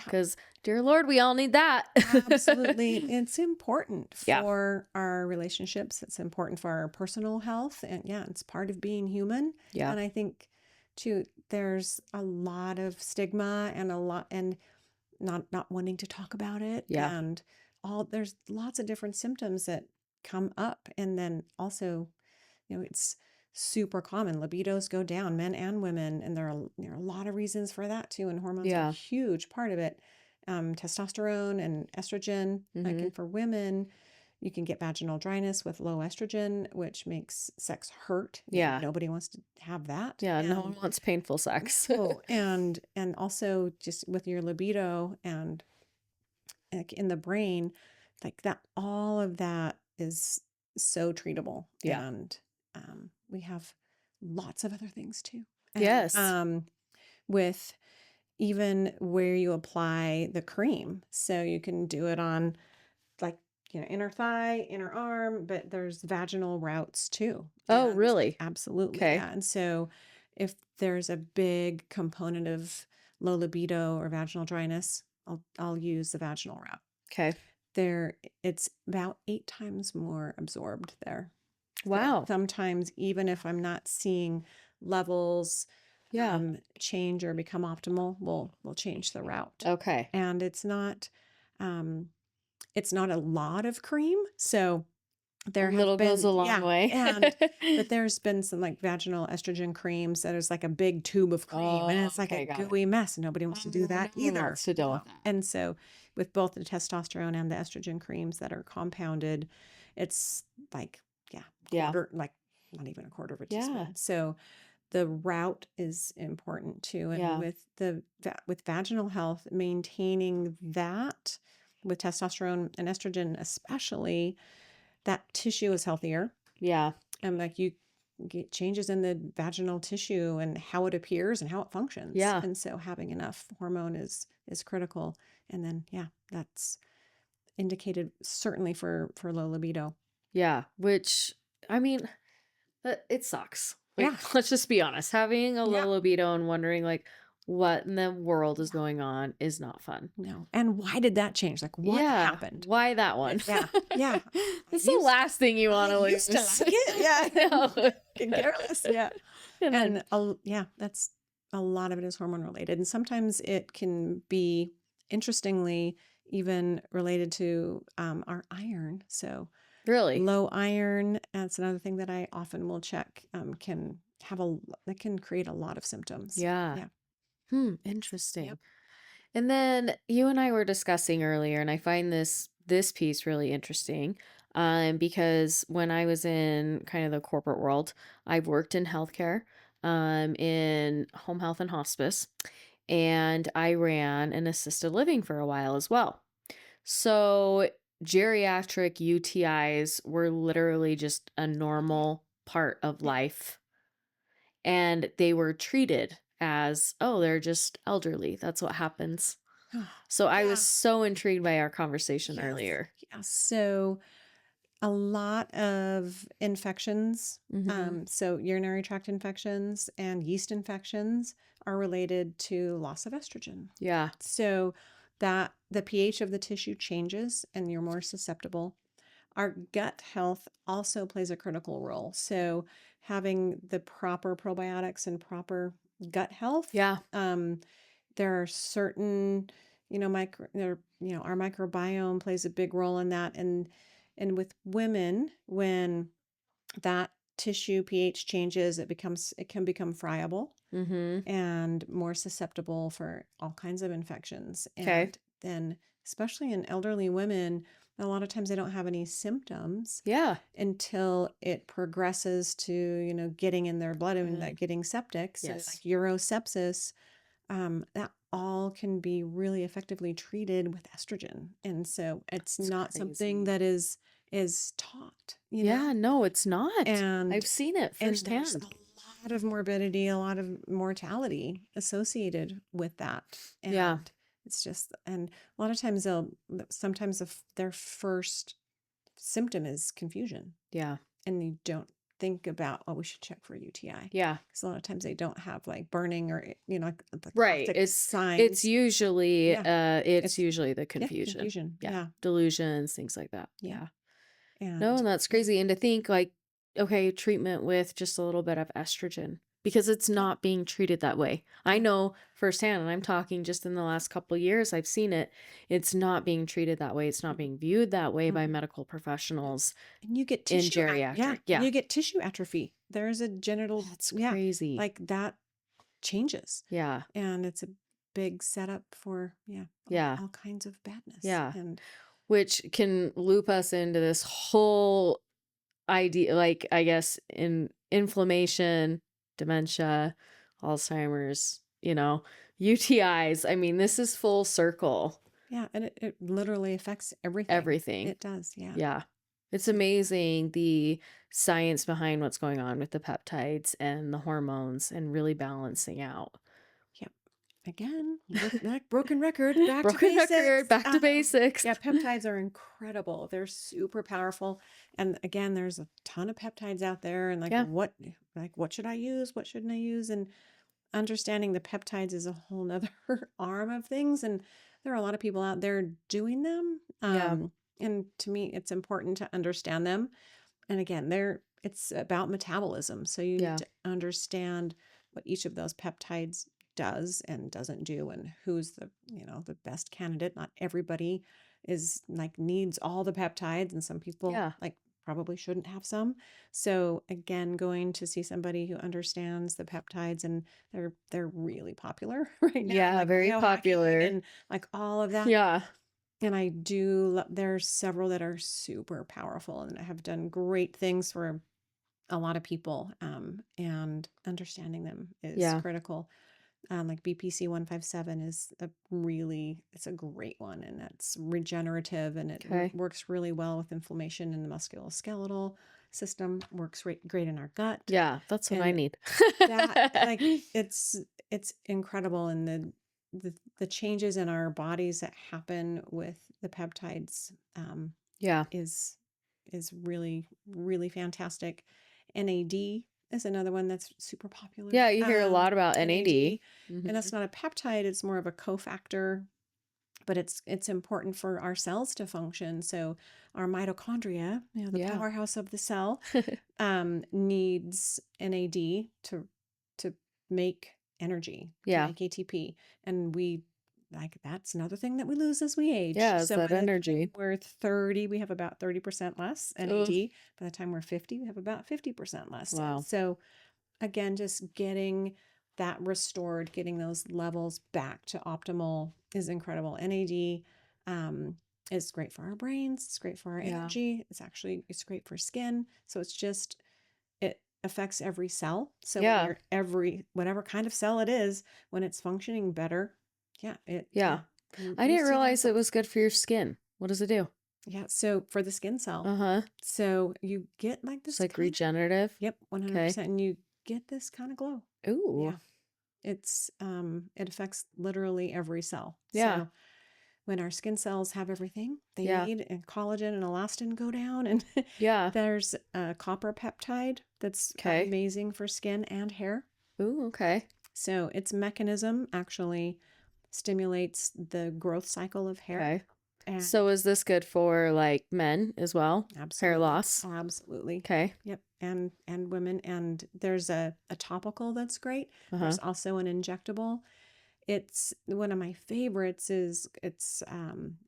A: Because, dear Lord, we all need that.
B: Absolutely. It's important for our relationships. It's important for our personal health. And it's part of being human. And I think too, there's a lot of stigma and not wanting to talk about it. And there's lots of different symptoms that come up. And then also, it's super common. Libidos go down, men and women. And there are a lot of reasons for that too. And hormones are a huge part of it. Testosterone and estrogen, like for women, You can get vaginal dryness with low estrogen, which makes sex hurt.
A: Yeah.
B: Nobody wants to have that.
A: Yeah. No one wants painful sex.
B: No, and also just with your libido and like in the brain, like that, all of that is so treatable.
A: Yeah.
B: And we have lots of other things too. And,
A: Yes.
B: with even where you apply the cream. So you can do it on like, inner thigh, inner arm, but there's vaginal routes too.
A: Oh,
B: And
A: really?
B: absolutely.
A: Okay.
B: Yeah. And so if there's a big component of low libido or vaginal dryness, I'll use the vaginal route.
A: Okay.
B: It's about 8 times more absorbed there.
A: Wow.
B: So sometimes even if I'm not seeing levels change or become optimal, we'll change the route.
A: Okay.
B: And it's not a lot of cream, so there
A: A little goes a long way.
B: but there's been some like vaginal estrogen creams that is like a big tube of cream, and it's like a gooey mess, and nobody wants to do that
A: No one
B: either.
A: wants to deal with that.
B: And so with both the testosterone and the estrogen creams that are compounded, it's like quarter, like not even a quarter of a teaspoon. So the route is important too. And with vaginal health, maintaining that with testosterone and estrogen, especially, that tissue is healthier.
A: Yeah.
B: And like you get changes in the vaginal tissue and how it appears and how it functions.
A: Yeah.
B: And so having enough hormone is critical. And then, that's indicated certainly for low libido.
A: Yeah. Which, I mean, it sucks. Like, let's just be honest. Having a low libido and wondering like what in the world is going on is not fun.
B: No. And why did that change? Like what happened?
A: Why that one?
B: Yeah.
A: It's the last thing you want to lose.
B: To like it. Yeah. Can care less. Yeah. And that's a lot of it is hormone related. And sometimes it can be, interestingly, even related to our iron. So
A: really
B: low iron, that's another thing that I often will check, that can create a lot of symptoms.
A: Yeah. Interesting. Yep. And then you and I were discussing earlier, and I find this piece really interesting, because when I was in kind of the corporate world, I've worked in healthcare, in home health and hospice, and I ran an assisted living for a while as well. So geriatric UTIs were literally just a normal part of life, and they were treated as, oh, they're just elderly. That's what happens. So I was so intrigued by our conversation earlier.
B: Yeah. So a lot of infections, so urinary tract infections and yeast infections are related to loss of estrogen.
A: Yeah.
B: So that the pH of the tissue changes and you're more susceptible. Our gut health also plays a critical role. So having the proper probiotics and proper gut health.
A: Yeah.
B: There are certain, our microbiome plays a big role in that. And with women, when that tissue pH changes, it can become friable and more susceptible for all kinds of infections. And then, especially in elderly women, a lot of times they don't have any symptoms until it progresses to, getting in their blood and that getting septic. So like urosepsis, that all can be really effectively treated with estrogen. And so it's not something that is taught.
A: Yeah, no, it's not.
B: And
A: I've seen it firsthand.
B: And there's a lot of morbidity, a lot of mortality associated with that. And it's just, and a lot of times sometimes their first symptom is confusion. Yeah. And you don't think about, we should check for UTI. Yeah. Because a lot of times they don't have like burning or,
A: right. It's signs. It's usually, it's usually the confusion.
B: Confusion.
A: Yeah. Delusions, things like that. Yeah.
B: And
A: no, and that's crazy. And to think like, okay, treatment with just a little bit of estrogen, because it's not being treated that way. I know firsthand, and I'm talking just in the last couple of years, I've seen it. It's not being treated that way. It's not being viewed that way by medical professionals.
B: And you get tissue in geriatric. You get tissue atrophy. There's a genital.
A: That's crazy.
B: Like that changes. Yeah. And it's a big setup for all kinds of badness. Yeah. And
A: which can loop us into this whole idea, like, I guess, in inflammation, dementia, Alzheimer's, UTIs. I mean, this is full circle.
B: Yeah, and it literally affects everything.
A: Everything.
B: It does, yeah.
A: Yeah. It's
B: So,
A: amazing the science behind what's going on with the peptides and the hormones and really balancing out.
B: yep. Again, broken record, back to
A: Broken record,
B: basics.
A: back to basics.
B: Yeah, peptides are incredible. They're super powerful. And again, there's a ton of peptides out there, and
A: Yeah.
B: what should I use? What shouldn't I use? And understanding the peptides is a whole nother arm of things. And there are a lot of people out there doing them.
A: Yeah.
B: And to me, it's important to understand them. And again, it's about metabolism. So you
A: Yeah.
B: need to understand what each of those peptides does and doesn't do, and who's the best candidate. Not everybody is like needs all the peptides, and some people
A: Yeah.
B: like probably shouldn't have some. So again, going to see somebody who understands the peptides, and they're really popular right now,
A: Yeah,
B: like
A: very
B: biohacking
A: popular.
B: and like all of that.
A: Yeah.
B: And there's several that are super powerful and have done great things for a lot of people. And understanding them is
A: Yeah.
B: critical. Like BPC 157 it's a great one, and that's regenerative, and it
A: Okay.
B: works really well with inflammation in the musculoskeletal system, works great in our gut.
A: Yeah, that's what I
B: And
A: need.
B: that like it's incredible, and the changes in our bodies that happen with the peptides
A: Yeah.
B: is really really fantastic. NAD is another one that's super popular.
A: Yeah, you hear a lot about NAD.
B: And that's not a peptide, it's more of a cofactor, but it's important for our cells to function. So our mitochondria, the
A: Yeah.
B: powerhouse of the cell, needs NAD to make energy, to
A: Yeah.
B: make ATP. And that's another thing that we lose as we age.
A: Yeah, it's
B: So
A: that
B: by the time
A: energy.
B: we're 30, we have about 30% less
A: Ugh.
B: NAD. By the time we're 50, we have about 50% less.
A: Wow.
B: So again, just getting that restored, getting those levels back to optimal is incredible. NAD is great for our brains. It's great for our
A: Yeah.
B: energy. It's great for skin. So it affects every cell. So
A: Yeah.
B: whatever kind of cell it is, when it's functioning better,
A: Yeah.
B: you
A: I didn't
B: see
A: realize
B: that.
A: it was good for your skin. What does it do?
B: Yeah. So for the skin cell,
A: Uh-huh.
B: so you get like this
A: It's like
B: kind of,
A: regenerative.
B: yep, 100%, and you get this kind of glow.
A: Ooh.
B: Yeah. It affects literally every cell.
A: Yeah.
B: So when our skin cells have everything they
A: Yeah.
B: need, and collagen and elastin go down, and
A: Yeah.
B: there's a copper peptide that's
A: Okay.
B: amazing for skin and hair.
A: Ooh, okay.
B: So its mechanism actually stimulates the growth cycle of hair.
A: Okay.
B: And
A: So is this good for like men as well?
B: absolutely.
A: Hair loss?
B: Absolutely.
A: Okay.
B: Yep. And women. And there's a topical that's great.
A: Uh-huh.
B: There's also an injectable. It's one of my favorites is it's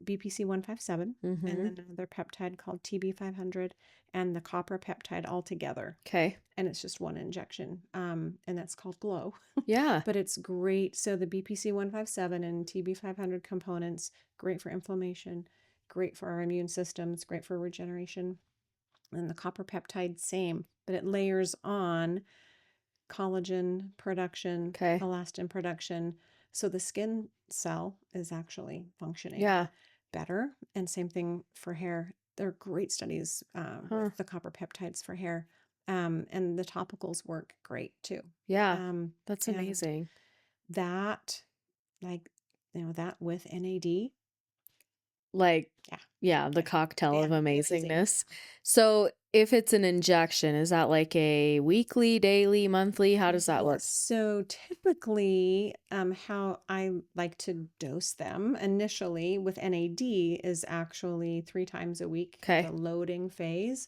B: BPC 157 and then another peptide called TB500 and the copper peptide all together.
A: Okay.
B: And it's just one injection. And that's called Glow.
A: Yeah.
B: But it's great. So the BPC 157 and TB500 components, great for inflammation, great for our immune system, it's great for regeneration. And the copper peptide, same, but it layers on collagen production,
A: Okay.
B: elastin production. So the skin cell is actually functioning
A: Yeah.
B: better. And same thing for hair. There are great studies with the copper peptides for hair. And the topicals work great too.
A: Yeah. That's
B: and
A: amazing.
B: That, that with NAD.
A: Like,
B: Yeah.
A: the cocktail of
B: amazing.
A: amazingness. So if it's an injection, is that like a weekly, daily, monthly? How does that work?
B: So typically, how I like to dose them initially with NAD is actually 3 times a week,
A: Okay.
B: the loading phase.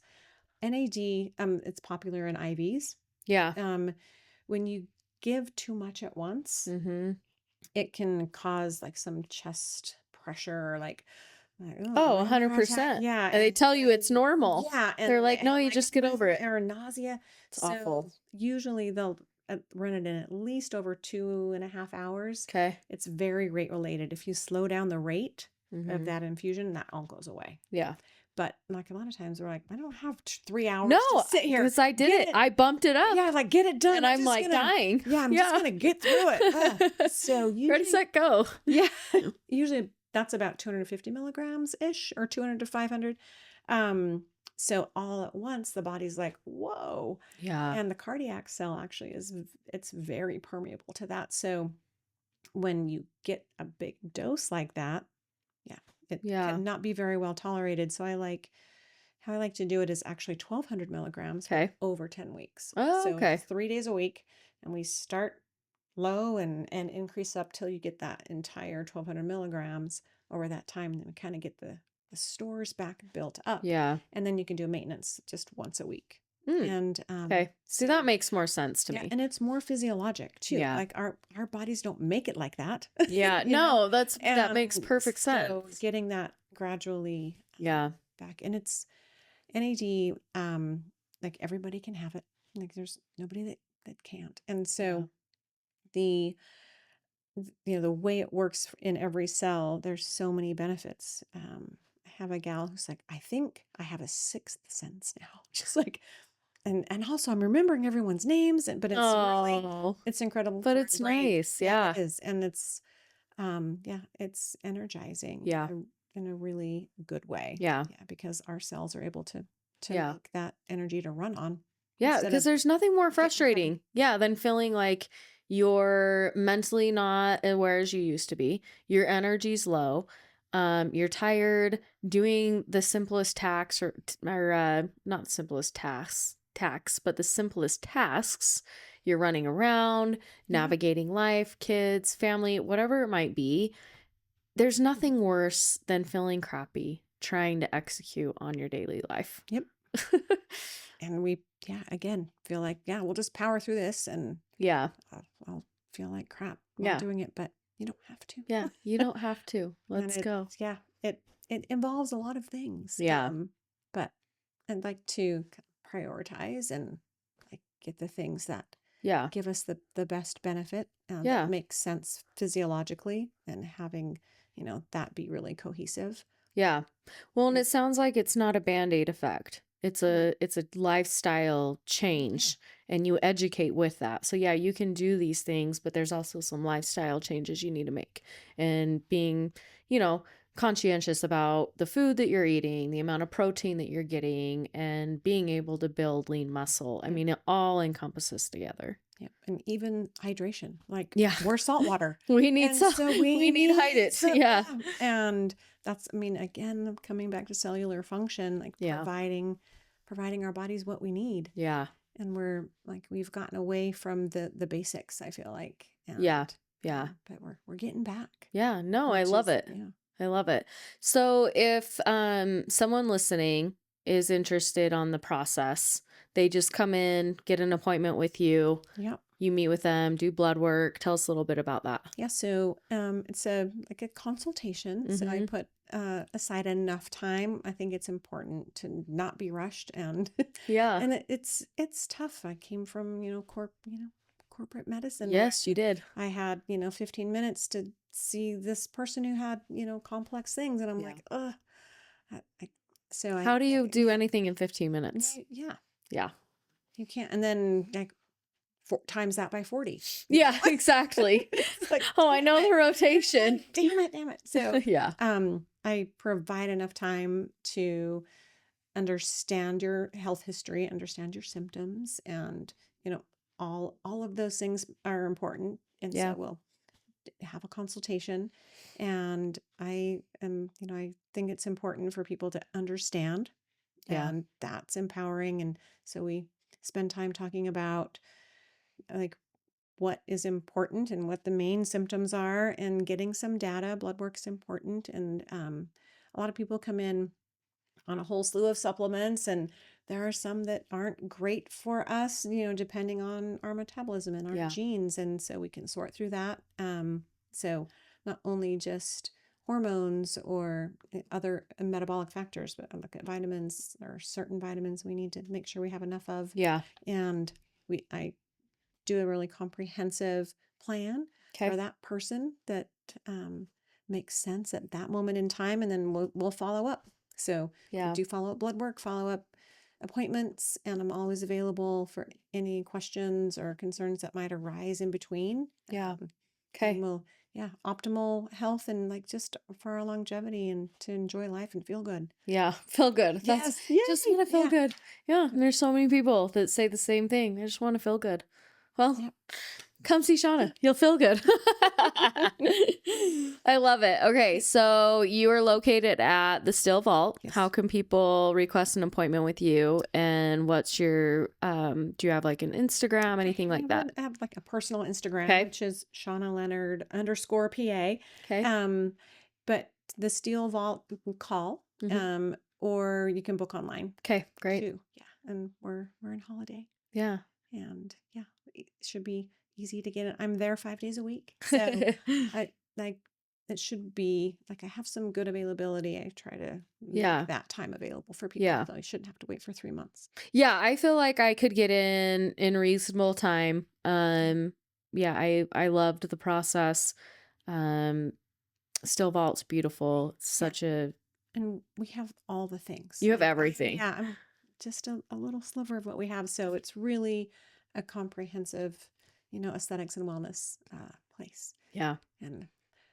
B: NAD, it's popular in IVs.
A: Yeah.
B: When you give too much at once, it can cause like some chest pressure, like,
A: Oh,
B: I'm having a heart attack.
A: 100%.
B: Yeah.
A: And they tell you it's normal.
B: Yeah.
A: They're like, no, you just get over it.
B: Or nausea.
A: It's awful.
B: Usually they'll run it in at least over 2.5 hours.
A: Okay.
B: It's very rate related. If you slow down the rate, of that infusion, that all goes away.
A: Yeah.
B: But like a lot of times we're like, I don't have 3 hours
A: No,
B: to sit here.
A: because I did it. I bumped it up.
B: Yeah, like get it done.
A: And I'm like dying.
B: Yeah, I'm just gonna get through it. So usually,
A: ready, set, go.
B: Yeah, usually that's about 250 milligrams ish, or 200 to 500. So all at once, the body's like, whoa.
A: Yeah.
B: And the cardiac cell actually it's very permeable to that. So when you get a big dose like that, it cannot be very well tolerated. So how I like to do it is actually 1200 milligrams over 10 weeks.
A: Oh,
B: so
A: okay.
B: 3 days a week, and we start low and increase up till you get that entire 1200 milligrams over that time. And then we kind of get the stores back built up.
A: Yeah.
B: And then you can do a maintenance just once a week.
A: And see, that makes more sense to me.
B: And it's more physiologic too.
A: Yeah.
B: Like our bodies don't make it like that.
A: Yeah. No, that makes perfect sense.
B: So getting that gradually back. And it's NAD, like everybody can have it. Like there's nobody that can't. And so the way it works in every cell, there's so many benefits. I have a gal who's like, I think I have a sixth sense now. Just like, and also I'm remembering everyone's names, but it's really, it's incredible.
A: But it's nice. Yeah.
B: It is. And it's, it's energizing.
A: Yeah.
B: In a really good way.
A: Yeah.
B: Yeah. Because our cells are able to make that energy to run on.
A: Yeah. Because there's nothing more frustrating. Yeah. Than feeling like you're mentally not where as you used to be. Your energy's low. You're tired doing the simplest tasks or not simplest tasks, but the simplest tasks. You're running around, navigating life, kids, family, whatever it might be. There's nothing worse than feeling crappy trying to execute on your daily life.
B: Yep. And we, again, feel like, we'll just power through this, and I'll feel like crap while doing it, but you don't have to.
A: Yeah, you don't have to. Let's go.
B: Yeah, it involves a lot of things.
A: Yeah.
B: But I'd like to prioritize and like get the things that give us the best benefit, that makes sense physiologically, and having, that be really cohesive.
A: Yeah. Well, and it sounds like it's not a Band-Aid effect. It's a lifestyle change, and you educate with that. So you can do these things, but there's also some lifestyle changes you need to make, and being, conscientious about the food that you're eating, the amount of protein that you're getting, and being able to build lean muscle. I mean, it all encompasses together.
B: Yeah. And even hydration, like
A: we're
B: salt water.
A: We need some, so we need hydrate. Yeah.
B: And that's, again, coming back to cellular function, like providing our bodies what we need. Yeah. And we've gotten away from the basics, I feel like. And, but we're getting back.
A: Yeah. No, I love it. Yeah. I love it. So if someone listening is interested on the process, they just come in, get an appointment with you.
B: Yep.
A: You meet with them, do blood work. Tell us a little bit about that.
B: Yeah. So it's a consultation. Mm-hmm. So I put aside enough time. I think it's important to not be rushed, and and it's tough. I came from corporate medicine.
A: Yes, you did.
B: I had 15 minutes to see this person who had complex things, and I'm like, ugh. So
A: how do you do anything in 15 minutes?
B: Yeah. You can't. And then times that by 40.
A: Yeah, exactly. Like, I know the rotation.
B: Damn it. So I provide enough time to understand your health history, understand your symptoms, and all of those things are important. And so we'll have a consultation, and I think it's important for people to understand. And that's empowering. And so we spend time talking about like what is important and what the main symptoms are, and getting some data. Blood work's important. And a lot of people come in on a whole slew of supplements, and there are some that aren't great for us, depending on our metabolism and our genes. And so we can sort through that. So not only just hormones or other metabolic factors, but I look at vitamins. There are certain vitamins we need to make sure we have enough of. Yeah. And I do a really comprehensive plan for that person that makes sense at that moment in time, and then we'll follow up. So
A: Yeah.
B: do follow up blood work, follow up appointments, and I'm always available for any questions or concerns that might arise in between.
A: Yeah.
B: And
A: Okay.
B: we'll, optimal health and like just for our longevity and to enjoy life and feel good.
A: Yeah. Feel good. That's
B: Yes.
A: just
B: Yay.
A: want to feel
B: Yeah.
A: good. Yeah. And there's so many people that say the same thing. I just want to feel good. Well,
B: Yep.
A: come see Shauna. You'll feel good. I love it. Okay. So you are located at the Still Vault.
B: Yes.
A: How can people request an appointment with you? And what's your, do you have like an Instagram, anything like that?
B: I have like a personal Instagram,
A: Okay.
B: which is Shauna Leonard _PA.
A: Okay.
B: But the Steel Vault, you can call, or you can book online.
A: Okay. Great.
B: Too. Yeah. And we're in holiday.
A: Yeah.
B: And yeah, it should be easy to get it. I'm there 5 days a week. So it should be like I have some good availability. I try to make that time available for people.
A: Yeah.
B: So I shouldn't have to wait for 3 months.
A: Yeah, I feel like I could get in reasonable time. Yeah, I loved the process. Still Vault's beautiful. It's such a
B: And we have all the things.
A: You have everything.
B: Yeah, I'm just a little sliver of what we have. So it's really a comprehensive, aesthetics and wellness place.
A: Yeah.
B: And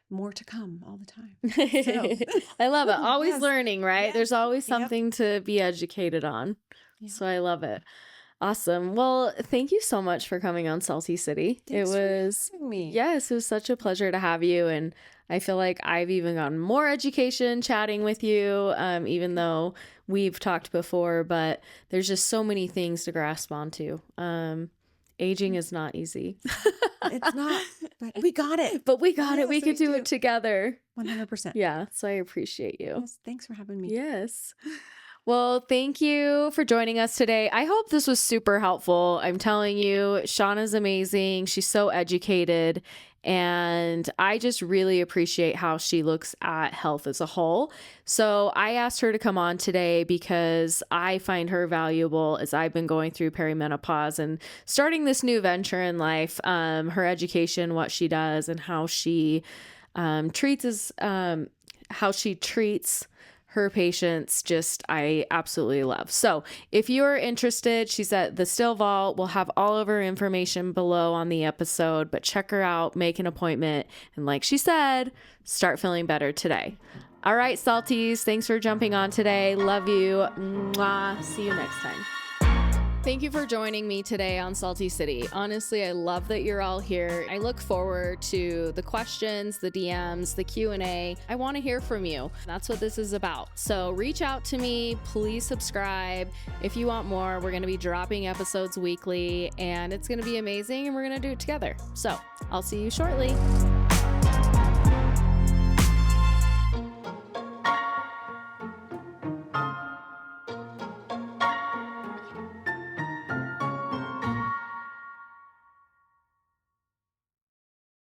B: more to come all the time.
A: So. I love it. Always learning, right?
B: Yes.
A: There's always something to be educated on.
B: Yeah.
A: So I love it. Awesome. Well, thank you so much for coming on Salty City.
B: Thanks for having me.
A: Yes, it was such a pleasure to have you. And I feel like I've even gotten more education chatting with you, even though we've talked before, but there's just so many things to grasp onto. Aging is not easy.
B: It's not, but we got it.
A: But we got it. We
B: Yes,
A: could
B: we
A: do
B: do.
A: it together.
B: 100%.
A: Yeah. So I appreciate you.
B: Yes, thanks for having me.
A: Yes. Well, thank you for joining us today. I hope this was super helpful. I'm telling you, Shauna's amazing. She's so educated. And I just really appreciate how she looks at health as a whole. So I asked her to come on today because I find her valuable as I've been going through perimenopause and starting this new venture in life. Her education, what she does, and how she treats her patients, just I absolutely love. So if you're interested, she's at the Still Vault. We'll have all of her information below on the episode, but check her out, make an appointment, and like she said, start feeling better today. All right, Salties, thanks for jumping on today. Love you. Mwah. See you next time. Thank you for joining me today on Salty City. Honestly, I love that you're all here. I look forward to the questions, the DMs, the Q&A. I want to hear from you. That's what this is about. So reach out to me. Please subscribe. If you want more, we're going to be dropping episodes weekly, and it's going to be amazing, and we're going to do it together. So I'll see you shortly.